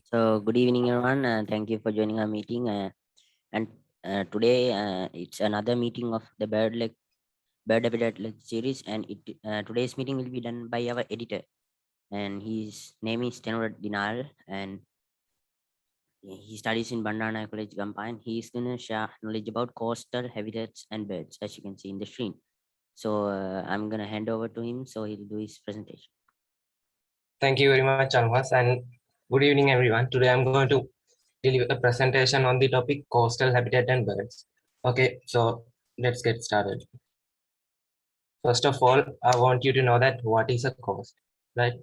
So, good evening, everyone. Thank you for joining our meeting. And Today it's another meeting of the Bird Habitat series, and today's meeting will be done by our editor, and his name is Thenula Dinal, and he studies in Bandana College, Gampain. He is gonna share knowledge about coastal habitats and birds, as you can see in the screen. So, I'm gonna hand over to him, so he'll do his presentation. Thank you very much, Almas, and good evening, everyone. Today I'm going to deliver a presentation on the topic coastal habitat and birds. Okay, so let's get started. First of all, I want you to know that what is a coast, right?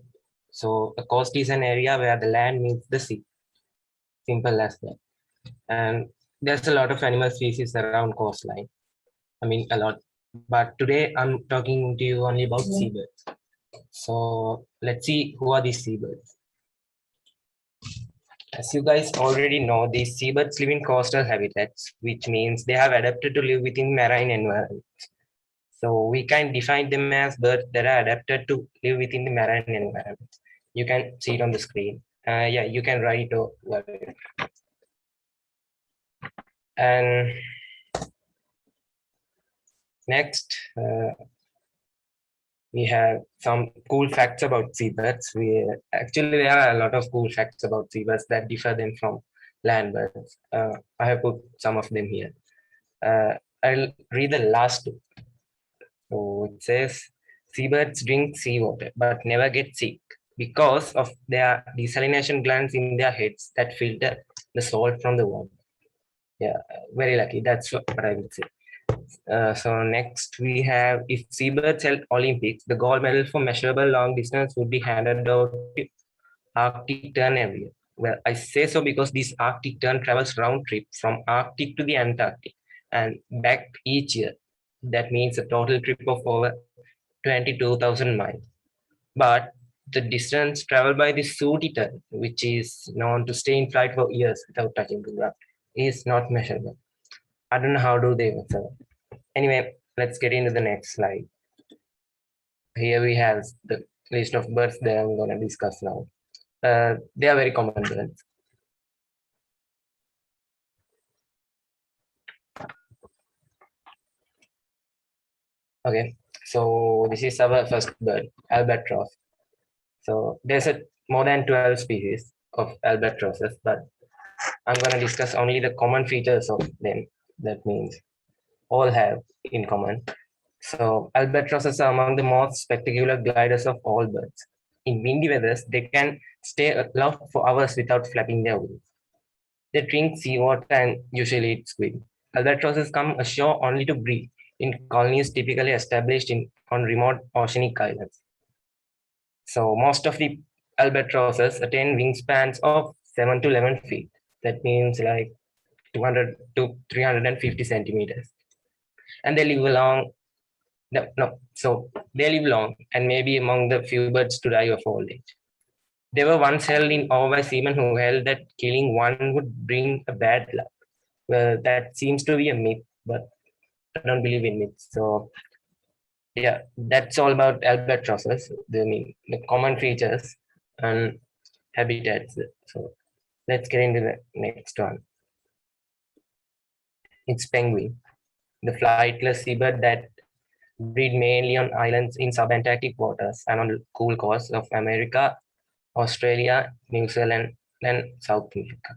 So a coast is an area where the land meets the sea. Simple as that. And there's a lot of animal species around coastline. I mean, a lot. But today I'm talking to you only about seabirds. So let's see who are these seabirds. As you guys already know, these seabirds live in coastal habitats, which means they have adapted to live within marine environment. So we can define them as birds that are adapted to live within the marine environment. You can see it on the screen. Yeah, you can write it over. And next, we have some cool facts about seabirds. Actually there are a lot of cool facts about seabirds that differ them from land birds. I have put some of them here. I'll read the last two. So it says seabirds drink seawater but never get sick because of their desalination glands in their heads that filter the salt from the water. Yeah, very lucky. That's what I would say. So next we have, if seabirds held Olympics, the gold medal for measurable long distance would be handed out to Arctic Tern every year. Well, I say so because this Arctic Tern travels round trip from Arctic to the Antarctic and back each year. That means a total trip of over 22,000 miles. But the distance traveled by the sooty tern, which is known to stay in flight for years without touching the ground, is not measurable. I don't know how do they measure. Anyway, let's get into the next slide. Here we have the list of birds that I'm going to discuss now. They are very common birds. Okay, so this is our first bird, albatross. So there's more than 12 species of albatrosses, but I'm going to discuss only the common features of them. That means all have in common. So albatrosses are among the most spectacular gliders of all birds. In windy weathers, they can stay aloft for hours without flapping their wings. They drink seawater and usually eat squid. Albatrosses come ashore only to breed in colonies typically established on remote oceanic islands. So most of the albatrosses attain wingspans of 7 to 11 feet. That means like 200 to 350 centimeters. And they live long. No, so they live long and maybe among the few birds to die of old age. They were once held in awe by seamen who held that killing one would bring a bad luck. Well, that seems to be a myth, but I don't believe in myths. So yeah, that's all about albatrosses. The common features and habitats. So let's get into the next one. It's penguin, the flightless seabird that breed mainly on islands in subantarctic waters and on cool coasts of America, Australia, New Zealand, and South America.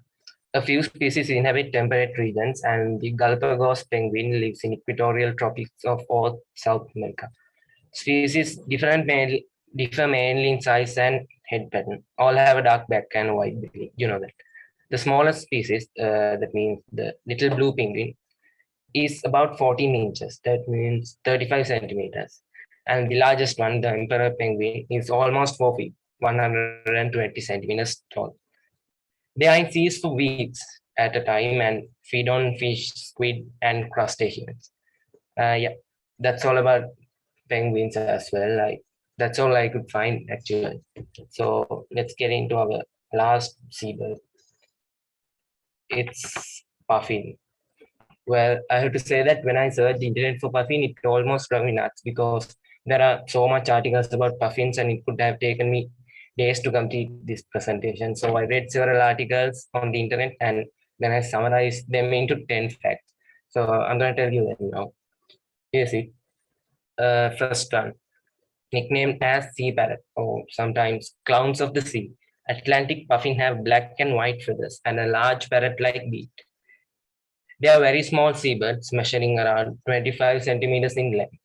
A few species inhabit temperate regions, and the Galapagos penguin lives in equatorial tropics of all South America. Species differ mainly in size and head pattern. All have a dark back and white belly. You know that. The smallest species, that means the little blue penguin, is about 14 inches. That means 35 centimeters. And the largest one, the emperor penguin, is almost 4 feet, 120 centimeters tall. They are in seas for weeks at a time and feed on fish, squid, and crustaceans. Yeah, that's all about penguins as well. Like that's all I could find actually. So let's get into our last seabird. It's puffin. Well, I have to say that when I searched the internet for puffin, it almost drove me nuts because there are so much articles about puffins, and it could have taken me days to complete this presentation. So I read several articles on the internet and then I summarized them into 10 facts. So I'm going to tell you them now. Here's it. First one, nicknamed as sea parrot or sometimes clowns of the sea. Atlantic puffin have black and white feathers and a large parrot-like beak. They are very small seabirds measuring around 25 centimeters in length.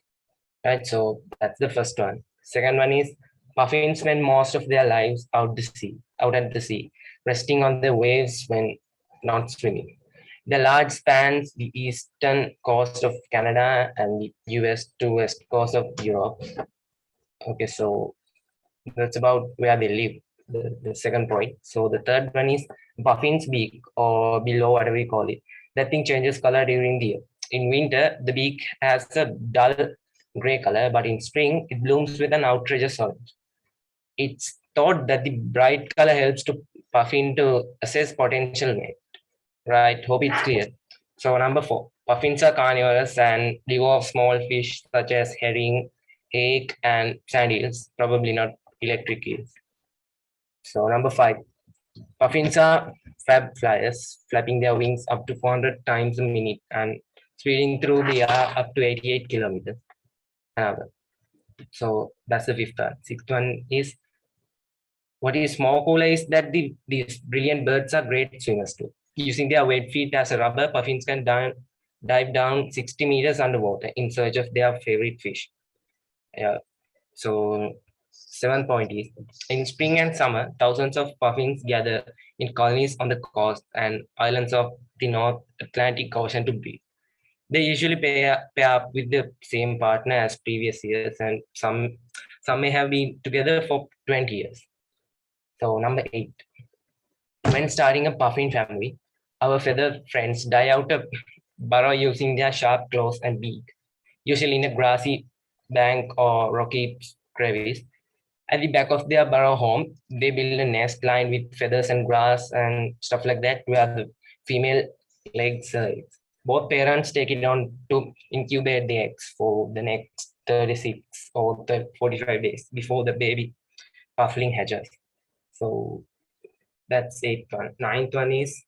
Right, so that's the first one. Second one is puffins spend most of their lives out at the sea, resting on the waves when not swimming. The large spans the eastern coast of Canada and the US to west coast of Europe. Okay, so that's about where they live. The second point. So the third one is puffin's beak or below, whatever we call it. That thing changes color during the year. In winter, the beak has a dull gray color, but in spring, it blooms with an outrageous orange. It's thought that the bright color helps to puffin to assess potential mate. Right, hope it's clear. So number 4, puffins are carnivorous and live off small fish such as herring, hake, and sand eels, probably not electric eels. So number 5, puffins are fab flyers, flapping their wings up to 400 times a minute and speeding through the air up to 88 kilometers an hour. So that's the fifth one. Sixth one is what is more cooler is that these brilliant birds are great swimmers too. Using their wet feet as a rubber, puffins can dive down 60 meters underwater in search of their favorite fish. Yeah. So, seventh point is in spring and summer, thousands of puffins gather in colonies on the coast and islands of the North Atlantic Ocean to breed. They usually pair up with the same partner as previous years, and some may have been together for 20 years. So, number 8. When starting a puffin family, our feathered friends die out a burrow using their sharp claws and beak, usually in a grassy bank or rocky crevice. At the back of their burrow home, they build a nest lined with feathers and grass and stuff like that, where the female lays eggs. Both parents take it on to incubate the eggs for the next 36 or 45 days before the baby puffling hatches. So that's eighth one. Ninth one is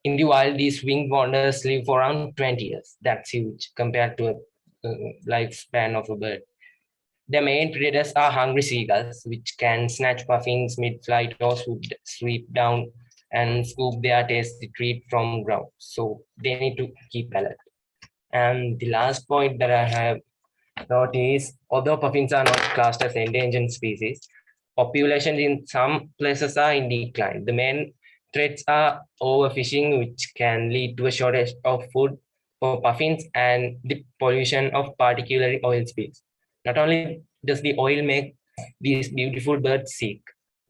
in the wild, these winged wonders live for around 20 years. That's huge compared to a lifespan of a bird. The main predators are hungry seagulls, which can snatch puffins mid-flight or sweep down and scoop their tasty treat from ground. So they need to keep alert. And the last point that I have thought is, although puffins are not classed as endangered species, populations in some places are in decline. The main threats are overfishing, which can lead to a shortage of food for puffins, and the pollution of particularly oil spills. Not only does the oil make these beautiful birds sick,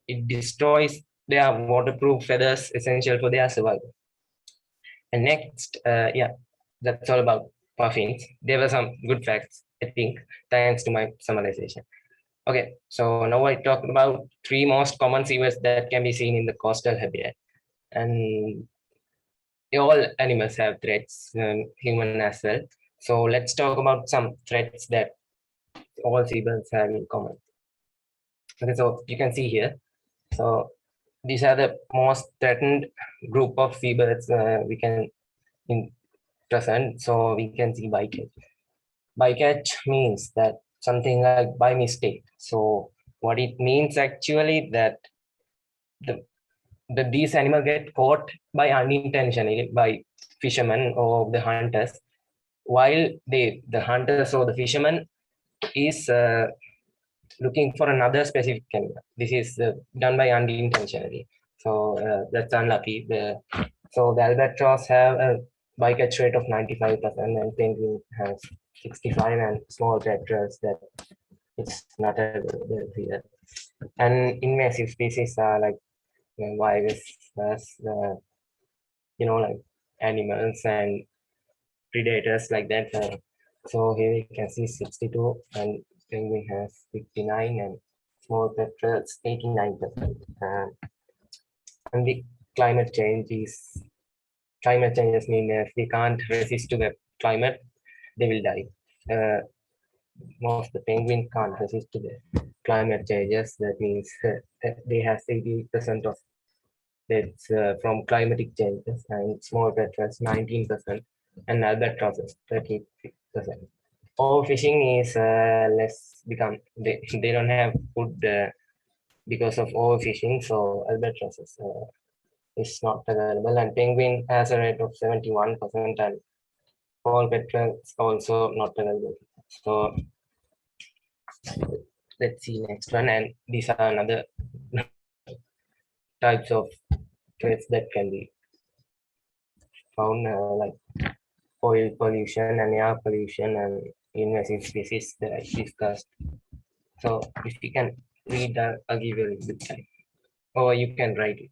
it destroys their waterproof feathers essential for their survival. And next, that's all about puffins. There were some good facts, I think, thanks to my summarization. Okay, so now I talked about 3 most common seabirds that can be seen in the coastal habitat. And all animals have threats, human as well. So let's talk about some threats that all seabirds have in common. Okay, so you can see here. So these are the most threatened group of seabirds we can in present. So we can see bycatch. Bycatch means that something like by mistake. So what it means actually that the these animals get caught by unintentionally by fishermen or the hunters while the hunters or the fisherman is looking for another specific animal. This is done by unintentionally. So that's unlucky. So the albatross have a bycatch rate of 95% and penguin has 65 and small petrels that it's not available here. And invasive species are like viruses, like animals and predators like that. So here you can see 62 and penguin has 59 and small petrels 89%. And the climate changes mean if they can't resist to the climate, they will die. most of the penguin can't resist to the climate changes. That means that they have 80% of deaths from climatic changes, and small petrels 19%, and albatrosses 30%. Overfishing is less become they don't have food because of overfishing, so albatrosses is not available, and penguin has a rate of 71%, and all petrels also not available. So let's see next one, and these are another types of threats that can be found, like oil pollution and air pollution and invasive species that I discussed. So if you can read that, I'll give you a little bit time, or you can write it.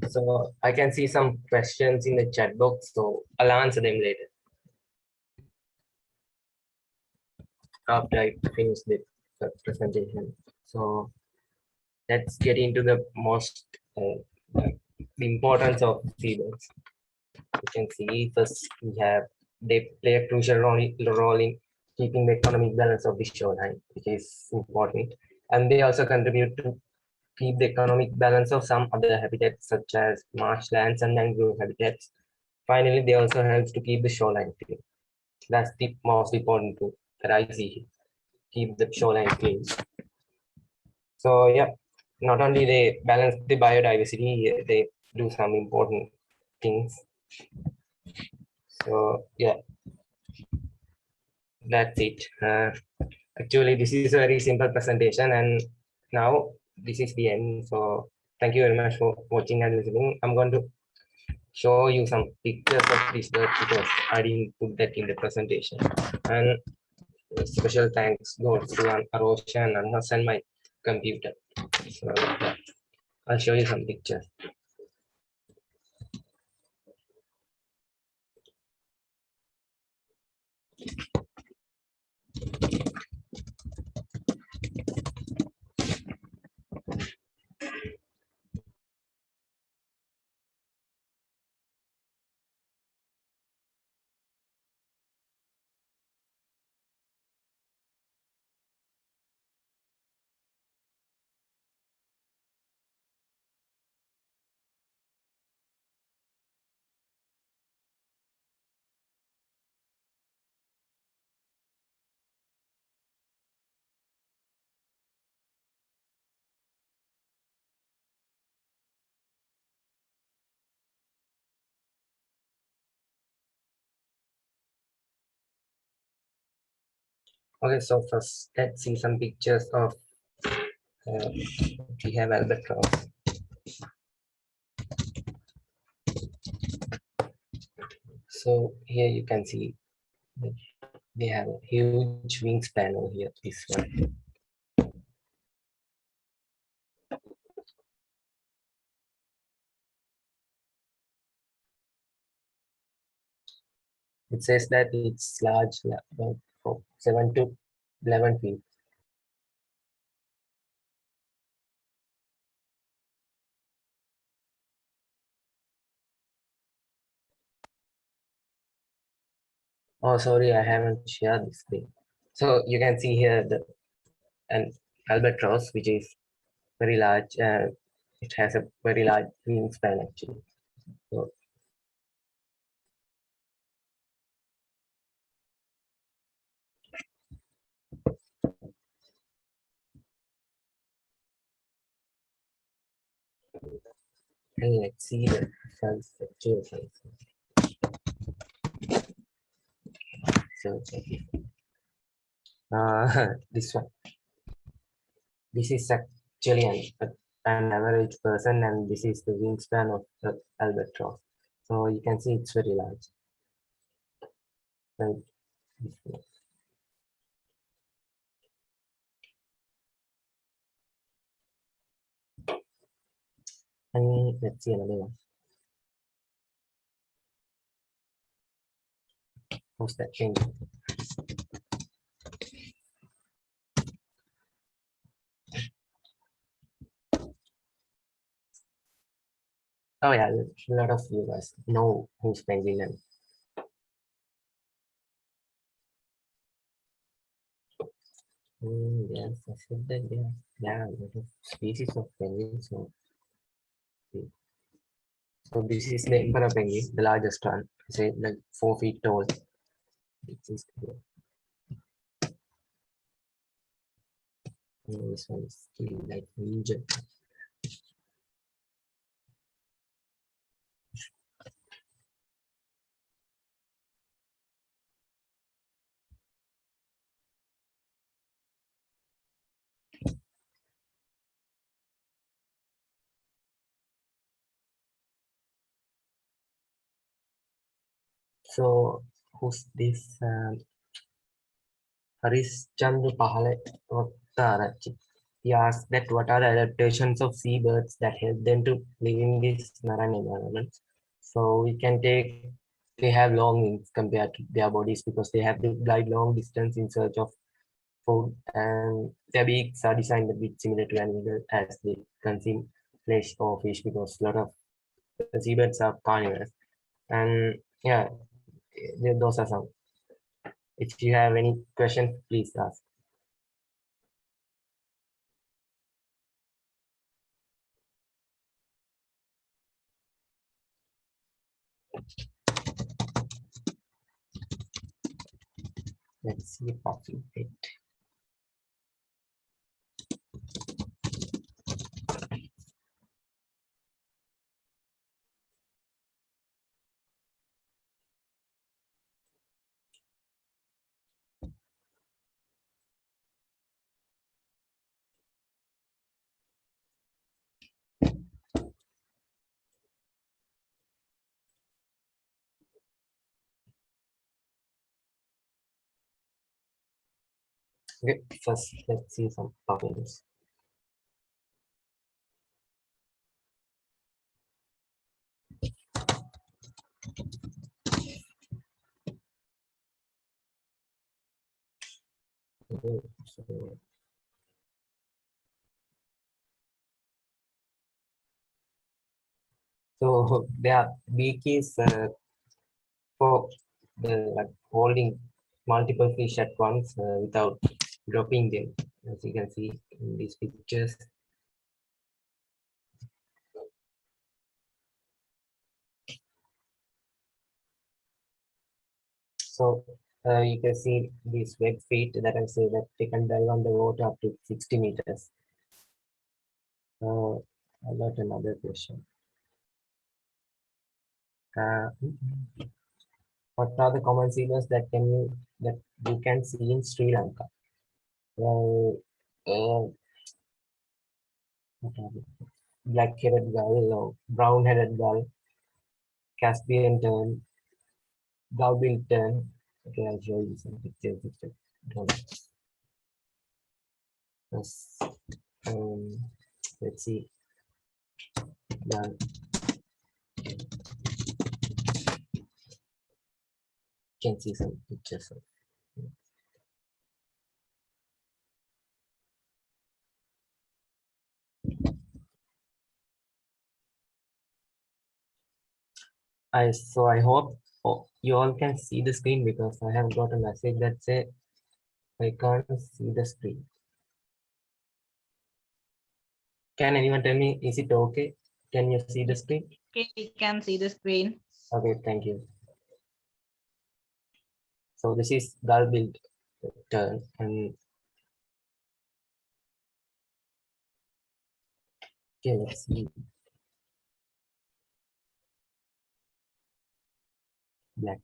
So I can see some questions in the chat box, so I'll answer them later after I finish the presentation. So let's get into the most the importance of seabirds. You can see first we have they play a crucial role in keeping the economic balance of the shoreline, which is important, and they also contribute to keep the economic balance of some other habitats such as marshlands and mangrove habitats. Finally, they also help to keep the shoreline clean. That's the most important thing that I see here. Keep the shoreline clean. So yeah, not only they balance the biodiversity, they do some important things. So yeah, that's it. Actually, this is a very simple presentation, and now this is the end. So thank you very much for watching and listening. I'm going to show you some pictures of this bird because I didn't put that in the presentation. And special thanks goes to Arosha and Annas and my computer. So yeah, I'll show you some pictures. Okay, so first let's see some pictures of we have albatross. So here you can see that they have a huge wingspan over here. This one. It says that it's large, about 7 to 11 feet. Oh, sorry, I haven't shared this thing. So you can see here the an albatross, which is very large. It has a very large wingspan actually. So, and let's see the size, actual size. So this one, this is actually an average person, and this is the wingspan of the albatross. So you can see it's very large. Right? And let's see another one. Who's that thing? Oh yeah, a lot of you guys know who's penguin. And yes, I said that there are a lot of species of penguins. So this is the emperor penguin, the largest one. Say like 4 feet tall. It is, this one is still like ninja. So who's this? Harishchandra Pahale Vattarachi. He asked that what are the adaptations of seabirds that help them to live in this marine environment. So we can take they have long wings compared to their bodies because they have to glide long distance in search of food, and their beaks are designed a bit similar to an eagle as they consume flesh or fish because a lot of the seabirds are carnivorous. And yeah, those are some. If you have any questions, please ask. Let's see Puffy. Okay, first let's see some puffins. Okay, so their beak is for the like holding multiple fish at once without dropping them, as you can see in these pictures. So you can see these web feet that I say that they can dive underwater up to 60 meters. I got another question. Uh, what are the common seals that you can see in Sri Lanka? Well, what are they? Black-headed gull or brown-headed gull, Caspian tern, gull-billed tern. Okay, I'll show you some pictures. Don't yes. Um, let's see. The, can see some pictures. I hope you all can see the screen because I have got a message that say I can't see the screen. Can anyone tell me, is it okay? Can you see the screen? Okay, we can see the screen. Okay, thank you. So this is gull-billed tern, and okay, let's see. Black.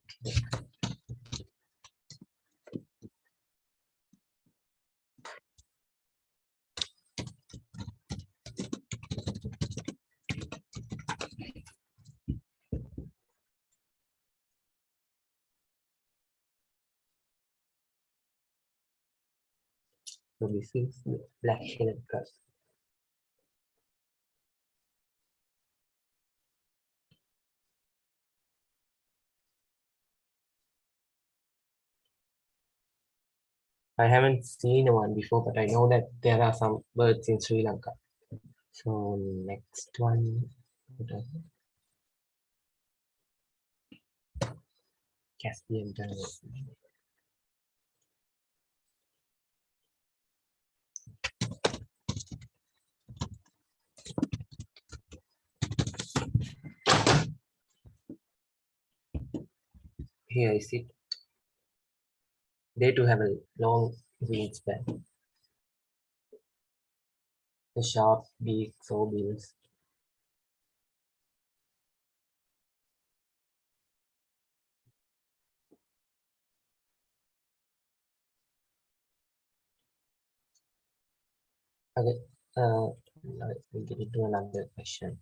So this is the black-headed gull. I haven't seen one before, but I know that there are some birds in Sri Lanka. So next one, Caspian Tunnel. Here is it. They too have a long wingspan, the sharp beaks or bills. Okay, let's get into another question.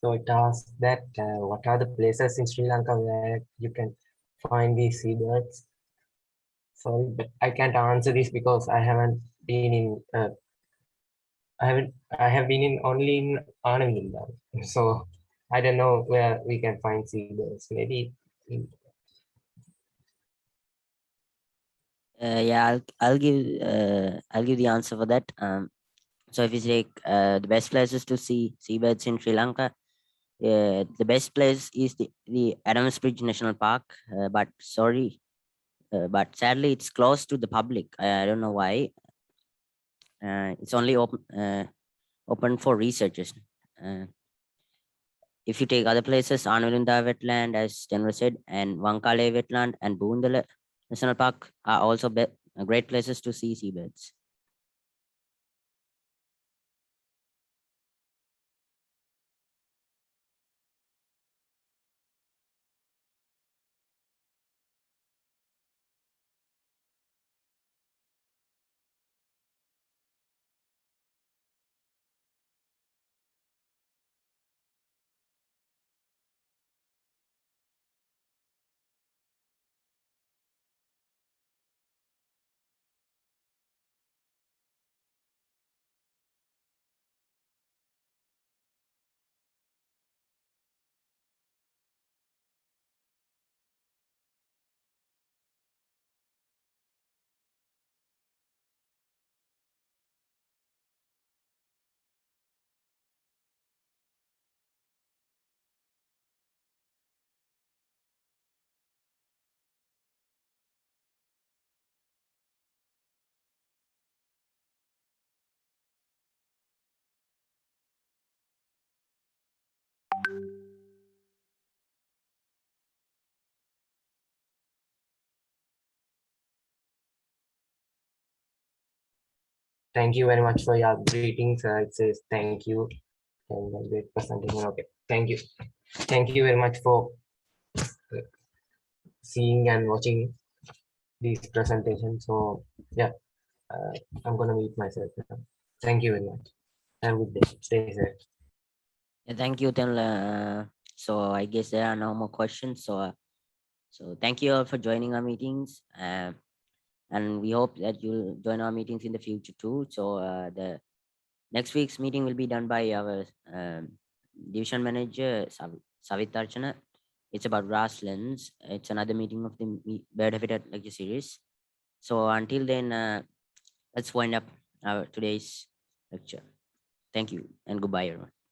So it asks that what are the places in Sri Lanka where you can find these seabirds? Sorry, but I can't answer this because I haven't been in. I have been in only in Arnavilla, so I don't know where we can find seabirds. Maybe Yeah, I'll give the answer for that. So if you take the best places to see seabirds in Sri Lanka, the best place is the Adams Bridge National Park. But sadly, it's closed to the public. I don't know why. It's only open for researchers. Uh, if you take other places, Anulinda Wetland, as Thenula said, and Wankale Wetland and Boondala National Park are also great places to see seabirds. thank you very much for your greetings. It says thank you and a great presentation. Okay, thank you very much for seeing and watching this presentation. So yeah, uh, I'm gonna mute myself now. Thank you very much. Have a good day. Stay safe. Yeah, thank you, Thenula. So I guess there are no more questions. So thank you all for joining our meetings. And we hope that you'll join our meetings in the future too. So the next week's meeting will be done by our division manager, Savitarchana. It's about grasslands. It's another meeting of the Bird Habitat lecture series. So until then, let's wind up our today's lecture. Thank you and goodbye, everyone.